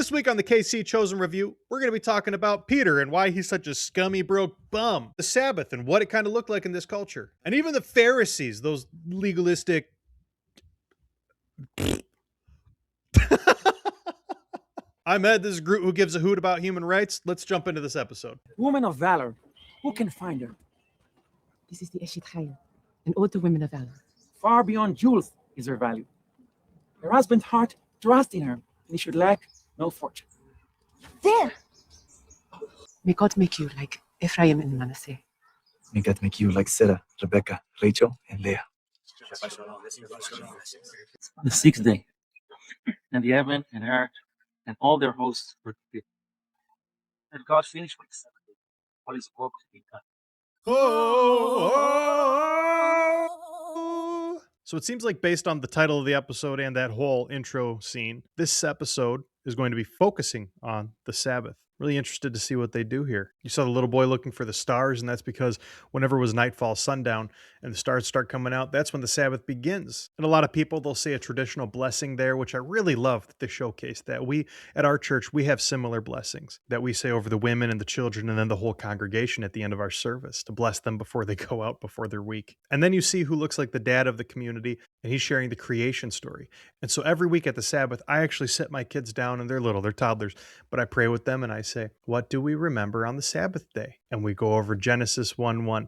This week on the KC Chosen Review, we're going to be talking about Peter and why he's such a scummy broke bum, the Sabbath and what it kind of looked like in this culture, and even the Pharisees, those legalistic... I'm Ed, this is Groot who gives a hoot about human rights. Let's jump into this episode. Woman of valor, who can find her? This is the S1E2, an ode to women of valor. Far beyond jewels is her value. Her husband's heart trusts in her, and he should lack no fortune. There! May God make you like Ephraim and Manasseh. May God make you like Sarah, Rebecca, Rachel, and Leah. The sixth day, and the heaven and earth and all their hosts were created. And God finished with the seventh day, what is work to be done. So it seems like based on the title of the episode and that whole intro scene, this episode is going to be focusing on the Sabbath. Really interested to see what they do here. You saw the little boy looking for the stars, and that's because whenever it was nightfall, sundown, and the stars start coming out, that's when the Sabbath begins. And a lot of people, they'll say a traditional blessing there, which I really love that they showcase that. We, at our church, we have similar blessings that we say over the women and the children and then the whole congregation at the end of our service to bless them before they go out, before their week. And then you see who looks like the dad of the community, and he's sharing the creation story. And so every week at the Sabbath, I actually sit my kids down, and they're little, they're toddlers, but I pray with them and I say, what do we remember on the Sabbath day? And we go over Genesis 1:1.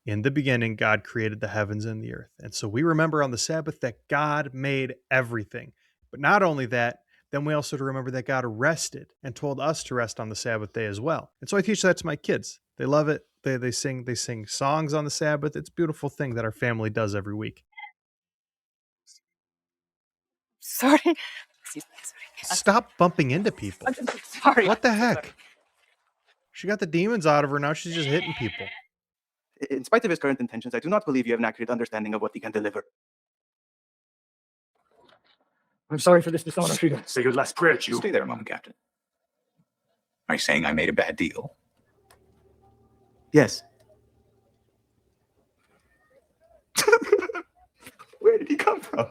In the beginning, God created the heavens and the earth. And so we remember on the Sabbath that God made everything. But not only that, then we also remember that God rested and told us to rest on the Sabbath day as well. And so I teach that to my kids. They love it. They sing songs on the Sabbath. It's a beautiful thing that our family does every week. Sorry. Excuse me, sorry. Stop bumping into people. I'm sorry. What the heck? She got the demons out of her. Now she's just hitting people. In spite of his current intentions, I do not believe you have an accurate understanding of what he can deliver. I'm sorry for this dishonor. Say your last prayer, Jew. Stay there a moment, Captain. Are you saying I made a bad deal? Yes. Where did he come from?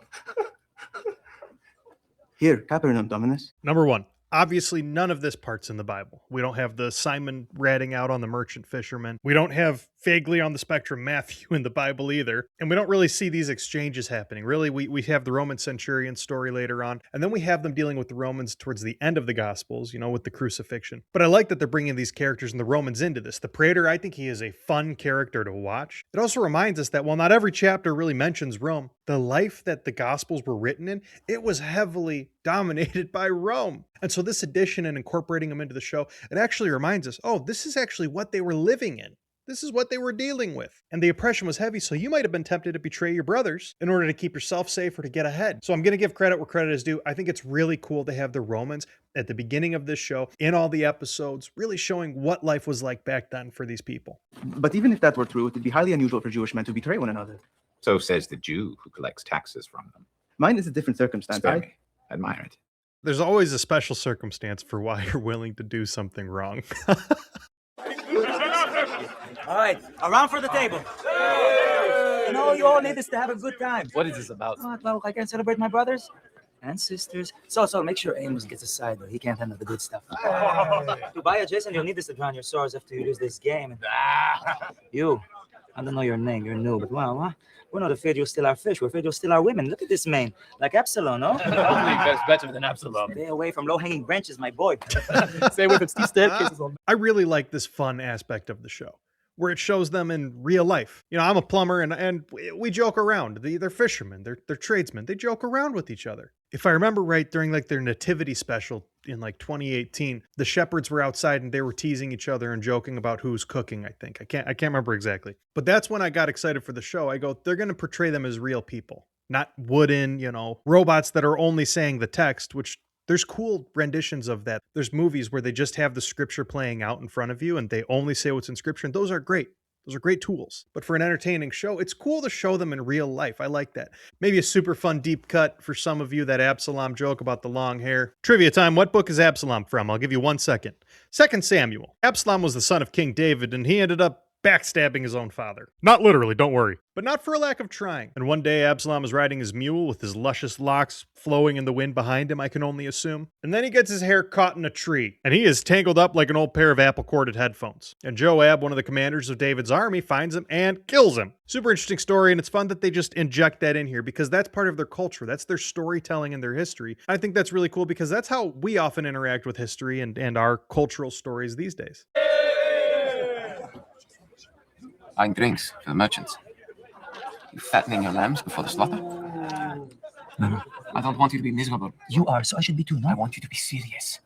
Here, Capernaum, Dominus. Number one, obviously none of this part's in the Bible. We don't have the Simon ratting out on the merchant fisherman. We don't have vaguely on the spectrum Matthew in the Bible either. And we don't really see these exchanges happening. Really, we have the Roman centurion story later on. And then we have them dealing with the Romans towards the end of the Gospels, with the crucifixion. But I like that they're bringing these characters and the Romans into this. The Praetor, I think he is a fun character to watch. It also reminds us that while not every chapter really mentions Rome, the life that the Gospels were written in, it was heavily dominated by Rome. And so this addition and incorporating them into the show, it actually reminds us, oh, this is actually what they were living in. This is what they were dealing with. And the oppression was heavy, so you might have been tempted to betray your brothers in order to keep yourself safe or to get ahead. So I'm going to give credit where credit is due. I think it's really cool to have the Romans at the beginning of this show, in all the episodes, really showing what life was like back then for these people. But even if that were true, it would be highly unusual for Jewish men to betray one another. So says the Jew who collects taxes from them. Mine is a different circumstance. Spare me. Admire it. There's always a special circumstance for why you're willing to do something wrong. All right, around for the table. You all need this to have a good time. What is this about? Well, I can celebrate my brothers and sisters. So make sure Amos gets aside, though. He can't handle the good stuff. To buy a Jason, you'll need this to drown your sorrows after you lose this game. You, I don't know your name, you're new, but well, we're not afraid you'll steal our fish. We're afraid you'll steal our women. Look at this man, like Absalom, no? That's better than Absalom. Stay away from low-hanging branches, my boy. Stay with it. Steep staircases. I really like this fun aspect of the show, where it shows them in real life. I'm a plumber and we joke around. They're fishermen, they're tradesmen. They joke around with each other. If I remember right, during their nativity special in 2018, the shepherds were outside and they were teasing each other and joking about who's cooking, I think. I can't remember exactly. But that's when I got excited for the show. I go, they're going to portray them as real people, not wooden, robots that are only saying the text, which there's cool renditions of that. There's movies where they just have the scripture playing out in front of you and they only say what's in scripture. And those are great. Those are great tools. But for an entertaining show, it's cool to show them in real life. I like that. Maybe a super fun deep cut for some of you, that Absalom joke about the long hair. Trivia time. What book is Absalom from? I'll give you 1 second. 2 Samuel. Absalom was the son of King David, and he ended up backstabbing his own father. Not literally, don't worry, but not for a lack of trying. And one day, Absalom is riding his mule with his luscious locks flowing in the wind behind him, I can only assume. And then he gets his hair caught in a tree, and he is tangled up like an old pair of apple-corded headphones. And Joab, one of the commanders of David's army, finds him and kills him. Super interesting story, and it's fun that they just inject that in here because that's part of their culture. That's their storytelling and their history. I think that's really cool because that's how we often interact with history and our cultural stories these days. Buying drinks for the merchants. You fattening your lambs before the slaughter? No. I don't want you to be miserable. You are, so I should be too, I no? want you to be serious.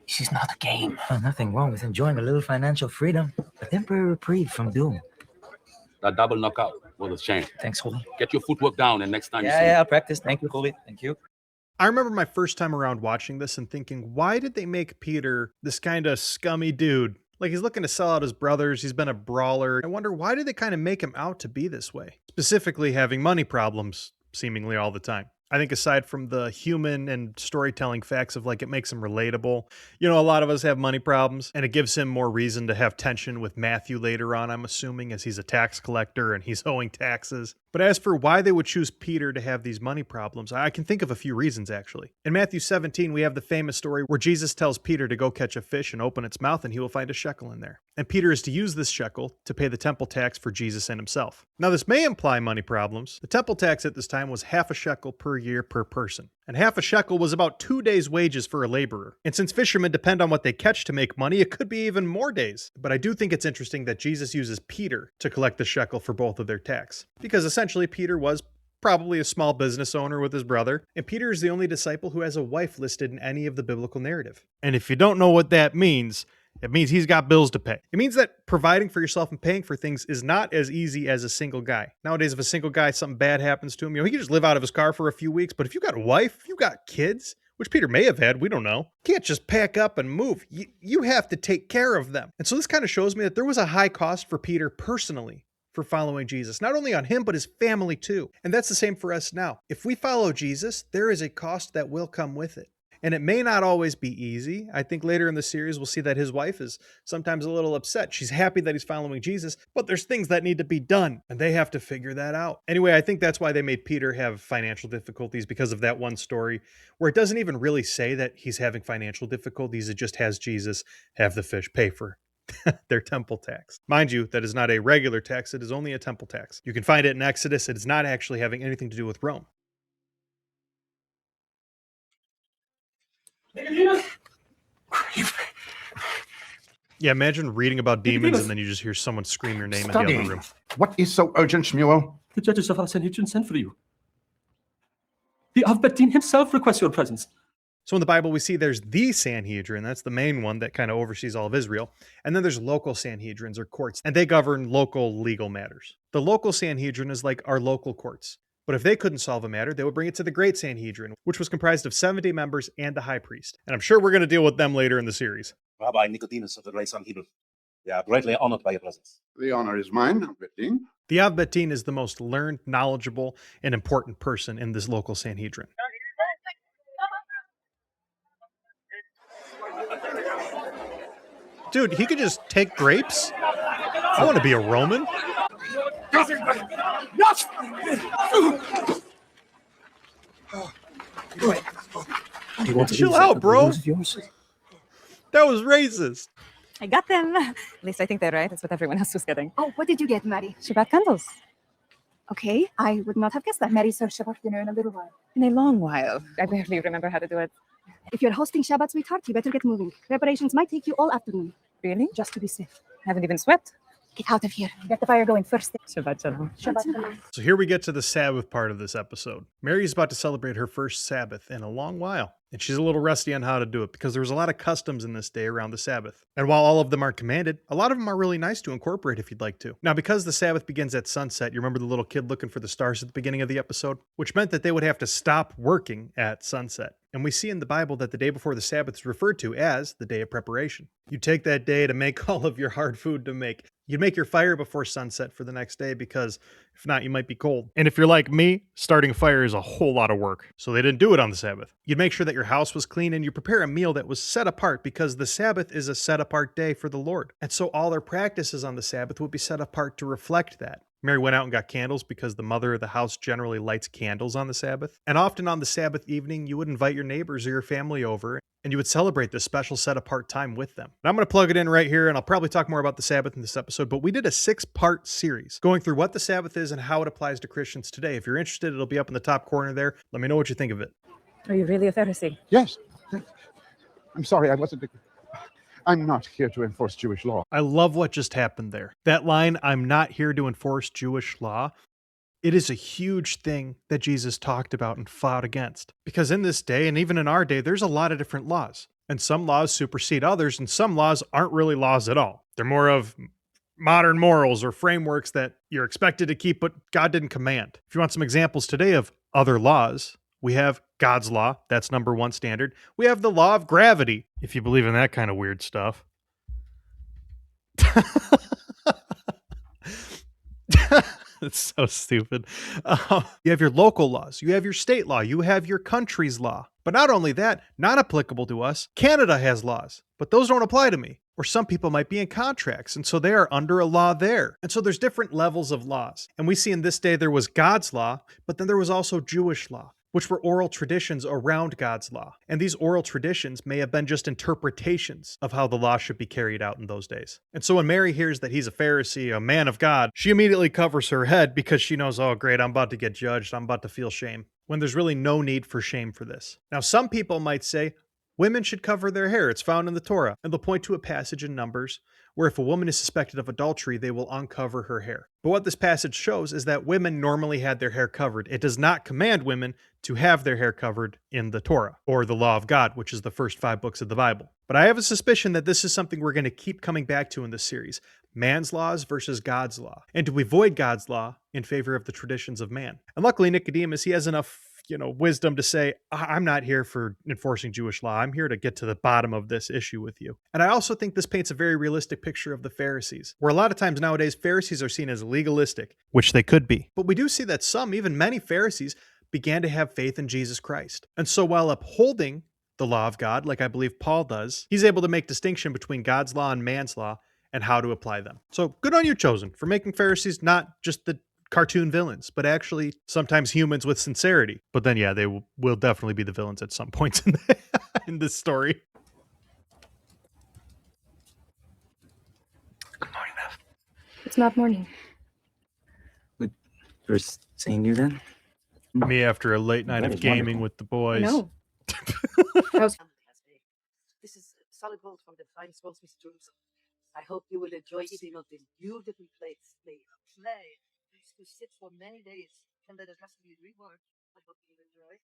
This is not a game. Oh, nothing wrong with enjoying a little financial freedom. A temporary reprieve from doom. That double knockout was a shame. Thanks, Holy. Get your footwork down, and next time you see Yeah, I'll practice. Thank you, Holy. Thank you. I remember my first time around watching this and thinking, why did they make Peter this kind of scummy dude? Like, he's looking to sell out his brothers. He's been a brawler. I wonder, why did they kind of make him out to be this way? Specifically, having money problems seemingly all the time. I think aside from the human and storytelling facts of like it makes him relatable, you know, a lot of us have money problems and it gives him more reason to have tension with Matthew later on, I'm assuming, as he's a tax collector and he's owing taxes. But as for why they would choose Peter to have these money problems, I can think of a few reasons, actually. In Matthew 17, we have the famous story where Jesus tells Peter to go catch a fish and open its mouth, and he will find a shekel in there. And Peter is to use this shekel to pay the temple tax for Jesus and himself. Now, this may imply money problems. The temple tax at this time was half a shekel per year per person. And half a shekel was about 2 days' wages for a laborer. And since fishermen depend on what they catch to make money, it could be even more days. But I do think it's interesting that Jesus uses Peter to collect the shekel for both of their tax. Because essentially, Peter was probably a small business owner with his brother, and Peter is the only disciple who has a wife listed in any of the biblical narrative. And if you don't know what that means, it means he's got bills to pay. It means that providing for yourself and paying for things is not as easy as a single guy. Nowadays, if a single guy, something bad happens to him, you know, he can just live out of his car for a few weeks. But if you got a wife, if you got kids, which Peter may have had, we don't know, you can't just pack up and move. You have to take care of them. And so this kind of shows me that there was a high cost for Peter personally for following Jesus, not only on him, but his family too. And that's the same for us now. If we follow Jesus, there is a cost that will come with it. And it may not always be easy. I think later in the series, we'll see that his wife is sometimes a little upset. She's happy that he's following Jesus, but there's things that need to be done, and they have to figure that out. Anyway, I think that's why they made Peter have financial difficulties, because of that one story where it doesn't even really say that he's having financial difficulties. It just has Jesus have the fish pay for their temple tax. Mind you, that is not a regular tax. It is only a temple tax. You can find it in Exodus. It is not actually having anything to do with Rome. Yeah, imagine reading about demons and then you just hear someone scream your name in the other room. What is so urgent, Shmuel? The judges of our Sanhedrin sent for you. The Avbetin himself requests your presence. So in the Bible, we see there's the Sanhedrin. That's the main one that kind of oversees all of Israel. And then there's local Sanhedrins or courts, and they govern local legal matters. The local Sanhedrin is like our local courts. But if they couldn't solve a matter, they would bring it to the Great Sanhedrin, which was comprised of 70 members and the high priest. And I'm sure we're going to deal with them later in the series. Rabbi Nicodemus of the Great Sanhedrin, we are greatly honored by your presence. The honor is mine, Avbetin. The Avbetin is the most learned, knowledgeable, and important person in this local Sanhedrin. Dude, he could just take grapes? I want to be a Roman. Chill out, bro. That was racist. I got them. At least I think they're right. That's what everyone else was getting. Oh, what did you get, Mary? Shabbat candles. Okay, I would not have guessed that. Mary serves Shabbat dinner in a little while. In a long while. I barely remember how to do it. If you're hosting Shabbat, sweetheart, you better get moving. Preparations might take you all afternoon. Really? Just to be safe. Haven't even swept. Get out of here. Get the fire going first. Shabbat shalom. Shabbat shalom. So here we get to the Sabbath part of this episode. Mary is about to celebrate her first Sabbath in a long while. And she's a little rusty on how to do it because there was a lot of customs in this day around the Sabbath. And while all of them aren't commanded, a lot of them are really nice to incorporate if you'd like to. Now, because the Sabbath begins at sunset, you remember the little kid looking for the stars at the beginning of the episode? Which meant that they would have to stop working at sunset. And we see in the Bible that the day before the Sabbath is referred to as the day of preparation. You take that day to make all of your hard food to make. You'd make your fire before sunset for the next day because if not, you might be cold. And if you're like me, starting a fire is a whole lot of work. So they didn't do it on the Sabbath. You'd make sure that your house was clean and you prepare a meal that was set apart because the Sabbath is a set apart day for the Lord. And so all their practices on the Sabbath would be set apart to reflect that. Mary went out and got candles because the mother of the house generally lights candles on the Sabbath. And often on the Sabbath evening, you would invite your neighbors or your family over and you would celebrate this special set apart time with them. And I'm going to plug it in right here, and I'll probably talk more about the Sabbath in this episode, but we did a 6-part series going through what the Sabbath is and how it applies to Christians today. If you're interested, it'll be up in the top corner there. Let me know what you think of it. Are you really a Pharisee? Yes. I'm sorry, I'm not here to enforce Jewish law. I love what just happened there. That line, I'm not here to enforce Jewish law. It is a huge thing that Jesus talked about and fought against. Because in this day, and even in our day, there's a lot of different laws. And some laws supersede others, and some laws aren't really laws at all. They're more of modern morals or frameworks that you're expected to keep, but God didn't command. If you want some examples today of other laws, we have God's law. That's number 1 standard. We have the law of gravity, if you believe in that kind of weird stuff. It's so stupid. You have your local laws. You have your state law. You have your country's law. But not only that, not applicable to us, Canada has laws, but those don't apply to me. Or some people might be in contracts, and so they are under a law there. And so there's different levels of laws. And we see in this day there was God's law, but then there was also Jewish law, which were oral traditions around God's law. And these oral traditions may have been just interpretations of how the law should be carried out in those days. And so when Mary hears that he's a Pharisee, a man of God, she immediately covers her head because she knows, oh great, I'm about to get judged. I'm about to feel shame. When there's really no need for shame for this. Now, some people might say, women should cover their hair. It's found in the Torah. And they'll point to a passage in Numbers where if a woman is suspected of adultery, they will uncover her hair. But what this passage shows is that women normally had their hair covered. It does not command women to have their hair covered in the Torah or the law of God, which is the first 5 books of the Bible. But I have a suspicion that this is something we're going to keep coming back to in this series. Man's laws versus God's law. And to avoid God's law in favor of the traditions of man. And luckily Nicodemus, he has enough wisdom to say, I'm not here for enforcing Jewish law. I'm here to get to the bottom of this issue with you. And I also think this paints a very realistic picture of the Pharisees, where a lot of times nowadays Pharisees are seen as legalistic, which they could be. But we do see that some, even many Pharisees, began to have faith in Jesus Christ. And so while upholding the law of God, like I believe Paul does, he's able to make distinction between God's law and man's law and how to apply them. So good on you, Chosen, for making Pharisees not just the cartoon villains, but actually sometimes humans with sincerity. But then, yeah, they will definitely be the villains at some points in this story. Good morning, love. It's not morning. Good first seeing you then. Me after a late night That of is gaming wonderful. with the boys. No. This is solid gold from the finest goldsmiths in Jerusalem. I hope you will enjoy eating of this beautiful plates made of clay. To sit for many days and let it has to be reworked. I hope you enjoy.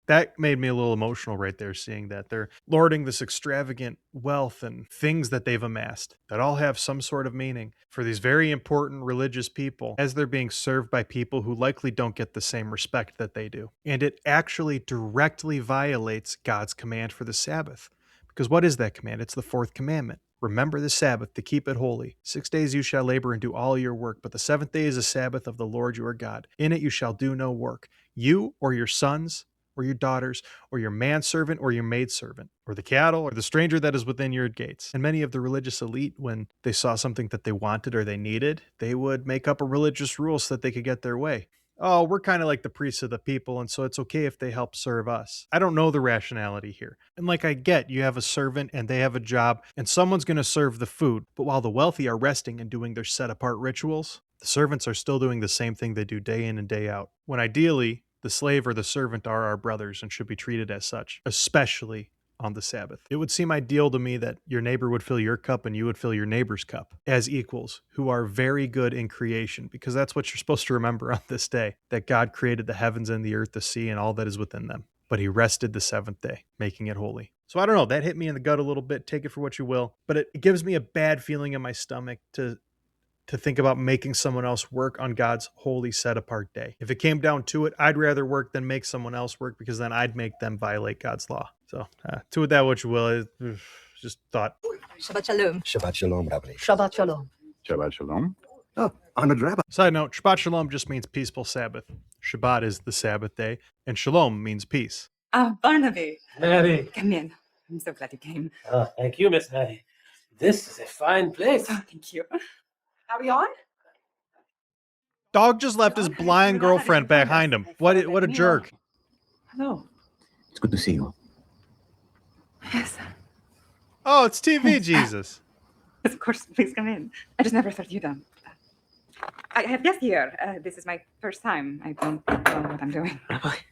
That made me a little emotional right there, seeing that they're lording this extravagant wealth and things that they've amassed that all have some sort of meaning for these very important religious people as they're being served by people who likely don't get the same respect that they do. And it actually directly violates God's command for the Sabbath. Because what is that command? It's the 4th commandment. Remember the Sabbath to keep it holy. 6 days you shall labor and do all your work, but the 7th day is a Sabbath of the Lord your God. In it you shall do no work. You or your sons or your daughters or your manservant or your maidservant or the cattle or the stranger that is within your gates. And many of the religious elite, when they saw something that they wanted or they needed, they would make up a religious rule so that they could get their way. Oh, we're kind of like the priests of the people, and so it's okay if they help serve us. I don't know the rationality here. And like I get, you have a servant and they have a job, and someone's going to serve the food. But while the wealthy are resting and doing their set-apart rituals, the servants are still doing the same thing they do day in and day out. When ideally, the slave or the servant are our brothers and should be treated as such, especially on the Sabbath. It would seem ideal to me that your neighbor would fill your cup and you would fill your neighbor's cup as equals who are very good in creation, because that's what you're supposed to remember on this day, that God created the heavens and the earth, the sea, and all that is within them. But he rested the 7th day, making it holy. So I don't know, that hit me in the gut a little bit. Take it for what you will. But it gives me a bad feeling in my stomach to think about making someone else work on God's holy set apart day. If it came down to it, I'd rather work than make someone else work, because then I'd make them violate God's law. So to with that what you will. Just thought. Shabbat Shalom. Shabbat Shalom, Rabbi. Shabbat Shalom. Shabbat Shalom. Oh, honored Rabbi. Side note, Shabbat Shalom just means peaceful Sabbath. Shabbat is the Sabbath day, and Shalom means peace. Ah, Barnaby. Mary. Come in. I'm so glad you came. Oh, thank you, Miss Mary. This is a fine place. Oh, thank you. Are we on? Dog just left his blind girlfriend behind him. What a jerk. Hello. It's good to see you. Yes. Oh, it's TV Jesus. Of course, please come in. I just never thought you'd done. I have guests here. This is my first time. I don't know what I'm doing.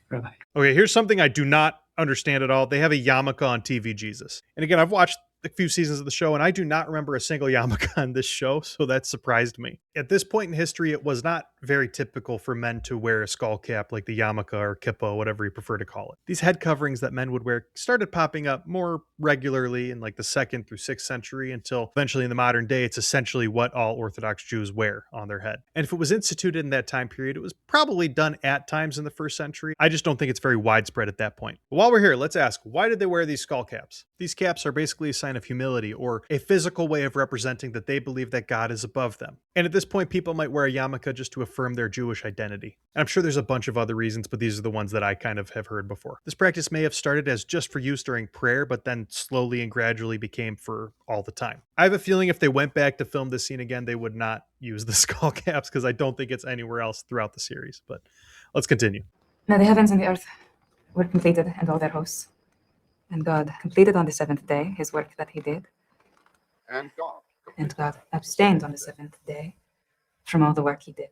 Rabbi. Okay, here's something I do not understand at all. They have a yarmulke on TV Jesus. And again, I've watched a few seasons of the show, and I do not remember a single yarmulke on this show, so that surprised me. At this point in history, it was not very typical for men to wear a skull cap like the yarmulke or kippa, whatever you prefer to call it. These head coverings that men would wear started popping up more regularly in like the 2nd through 6th century until eventually in the modern day, it's essentially what all Orthodox Jews wear on their head. And if it was instituted in that time period, it was probably done at times in the 1st century. I just don't think it's very widespread at that point. But while we're here, let's ask, why did they wear these skull caps? These caps are basically a sign of humility or a physical way of representing that they believe that God is above them. And at this point, people might wear a yarmulke just to affirm their Jewish identity. And I'm sure there's a bunch of other reasons, but these are the ones that I kind of have heard before. This practice may have started as just for use during prayer, but then slowly and gradually became for all the time. I have a feeling if they went back to film this scene again, they would not use the skull caps because I don't think it's anywhere else throughout the series. But let's continue. Now the heavens and the earth were completed and all their hosts. And God completed on the 7th day his work that he did. And God. And God abstained on the 7th day from all the work he did.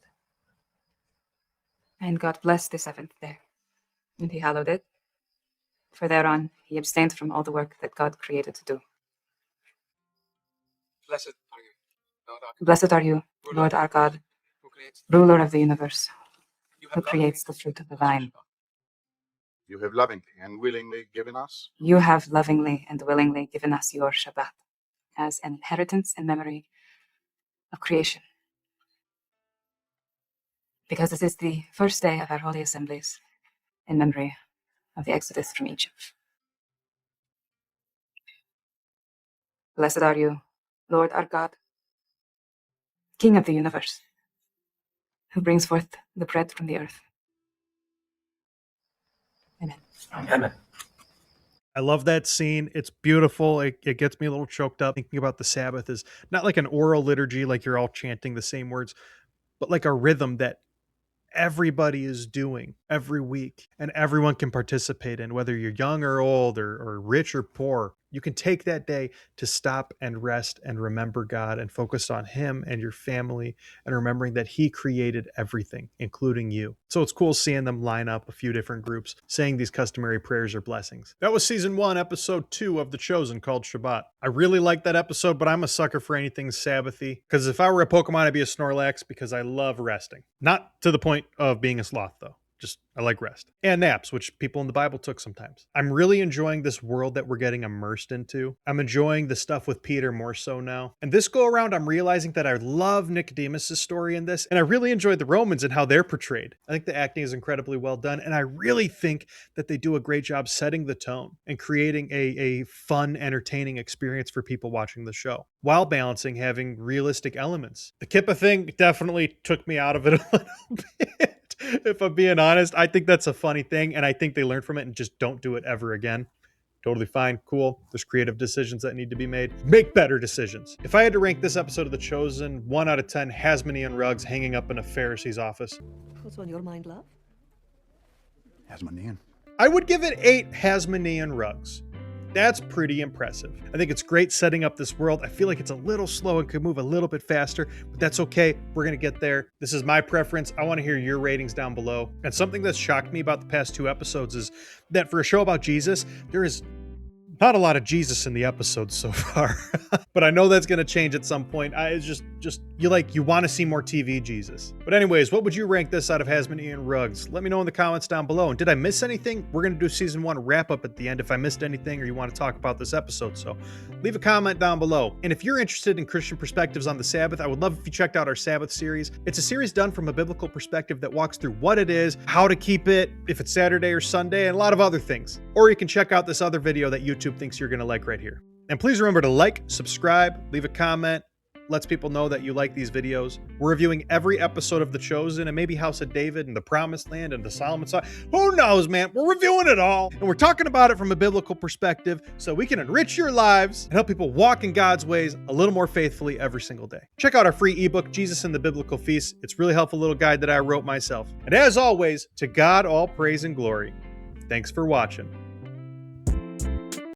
And God blessed the 7th day, and he hallowed it, for thereon he abstained from all the work that God created to do. Blessed are you, Lord our God, ruler of the universe, who creates the fruit of the vine. You have lovingly and willingly given us. You have lovingly and willingly given us your Shabbat as an inheritance and memory of creation. Because this is the first day of our holy assemblies in memory of the exodus from Egypt. Blessed are you, Lord our God, King of the universe, who brings forth the bread from the earth. Amen. Amen. I love that scene. It's beautiful. It gets me a little choked up thinking about the Sabbath is not like an oral liturgy, like you're all chanting the same words, but like a rhythm that everybody is doing every week and everyone can participate in, whether you're young or old or rich or poor. You can take that day to stop and rest and remember God and focus on him and your family and remembering that he created everything, including you. So it's cool seeing them line up a few different groups saying these customary prayers or blessings. That was season 1, episode 2 of The Chosen called Shabbat. I really like that episode, but I'm a sucker for anything Sabbathy because if I were a Pokemon, I'd be a Snorlax because I love resting. Not to the point of being a sloth though. Just, I like rest. And naps, which people in the Bible took sometimes. I'm really enjoying this world that we're getting immersed into. I'm enjoying the stuff with Peter more so now. And this go around, I'm realizing that I love Nicodemus' story in this, and I really enjoyed the Romans and how they're portrayed. I think the acting is incredibly well done, and I really think that they do a great job setting the tone and creating a fun, entertaining experience for people watching the show, while balancing having realistic elements. The Kippa thing definitely took me out of it a little bit. If I'm being honest, I think that's a funny thing, and I think they learn from it and just don't do it ever again. Totally fine, cool. There's creative decisions that need to be made. Make better decisions. If I had to rank this episode of The Chosen, 1 out of 10 Hasmonean rugs hanging up in a Pharisee's office. What's on your mind, love? Hasmonean. I would give it 8 Hasmonean rugs. That's pretty impressive. I think it's great setting up this world. I feel like it's a little slow and could move a little bit faster, but that's okay. We're going to get there. This is my preference. I want to hear your ratings down below. And something that's shocked me about the past 2 episodes is that for a show about Jesus, there is not a lot of Jesus in the episodes so far, but I know that's going to change at some point. It's just you want to see more TV Jesus. But anyways, what would you rank this out of Hasmonean rugs? Let me know in the comments down below. And did I miss anything? We're going to do season 1 wrap up at the end if I missed anything or you want to talk about this episode. So leave a comment down below. And if you're interested in Christian perspectives on the Sabbath, I would love if you checked out our Sabbath series. It's a series done from a biblical perspective that walks through what it is, how to keep it, if it's Saturday or Sunday, and a lot of other things. Or you can check out this other video that YouTube thinks you're going to like right here. And please remember to like, subscribe, leave a comment, lets people know that you like these videos. We're reviewing every episode of The Chosen and maybe House of David and The Promised Land and the Solomon's Song. Who knows, man? We're reviewing it all. And we're talking about it from a biblical perspective so we can enrich your lives and help people walk in God's ways a little more faithfully every single day. Check out our free ebook, Jesus and the Biblical Feast. It's a really helpful little guide that I wrote myself. And as always, to God all praise and glory. Thanks for watching.